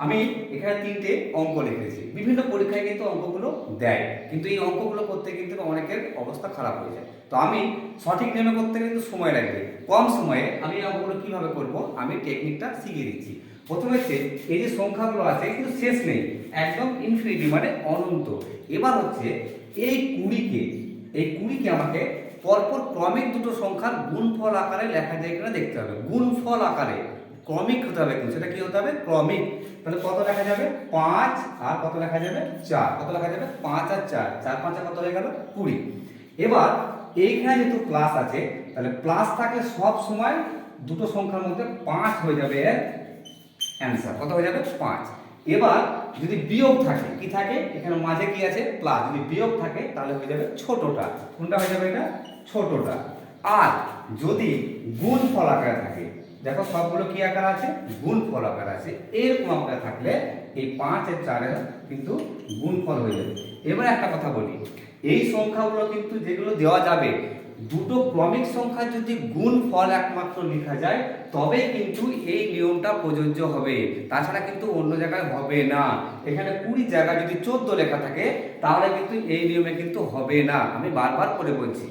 আমি এখানে তিনটে অঙ্ক লিখেছি। বিভিন্ন পরীক্ষায় কিন্তু অঙ্কগুলো দেয়, কিন্তু এই অঙ্কগুলো করতে কিন্তু অনেকের অবস্থা খারাপ হয়ে যায়। তো আমি সঠিক নিয়মে করতে কিন্তু সময় লাগবে, কম সময়ে আমি এই অঙ্কগুলো কীভাবে করব আমি টেকনিকটা শিখিয়ে দিচ্ছি। প্রথমে হচ্ছে এই যে সংখ্যাগুলো আছে কিন্তু শেষ নেই, একদম ইনফিনিটি মানে অনন্ত। এবার হচ্ছে এই কুড়িকে আমাকে পরপর ক্রমিক দুটো সংখ্যার গুণফল আকারে লেখা যায় কিনা দেখতে হবে। গুণফল আকারে ক্রমিক হতে হবে, কিন্তু সেটা কি হতে হবে? ক্রমিক। তাহলে কত লেখা যাবে? 5 আর কত লেখা যাবে? 4। কত লেখা যাবে? 5 আর 4, 4 5 কত হয়ে গেল? 20। এবার এইখানে যেহেতু প্লাস আছে, তাহলে প্লাস থাকলে সব সময় দুটো সংখ্যার মধ্যে 5 হয়ে যাবে এর অ্যান্সার। কত হয়ে যাবে? 5। এবার যদি বিয়োগ থাকে, কি থাকে এখানে মাঝে কি আছে? প্লাস। যদি বিয়োগ থাকে তাহলে হয়ে যাবে ছোটটা। কোনটা হয়ে যাবে? এটা ছোটটা। আর যদি গুণফল আকারে থাকে, দেখো সবগুলো কি আকার আছে? গুণফল আকার আছে। এরকম আকারে থাকলে এই 5 আর 4 এর কিন্তু গুণফল হয়ে যাবে। এবার একটা কথা বলি, এই সংখ্যাগুলো কিন্তু যেগুলো দেওয়া যাবে, দুটো ক্রমিক সংখ্যার যদি গুণফল একমাত্র লেখা যায় তবেই কিন্তু এই নিয়মটা প্রযোজ্য হবে, তাছাড়া কিন্তু অন্য জায়গায় হবে না। এখানে 20 জায়গায় যদি 14 লেখা থাকে তাহলে কিন্তু এই নিয়মে কিন্তু হবে না। আমি বারবার করে বলছি।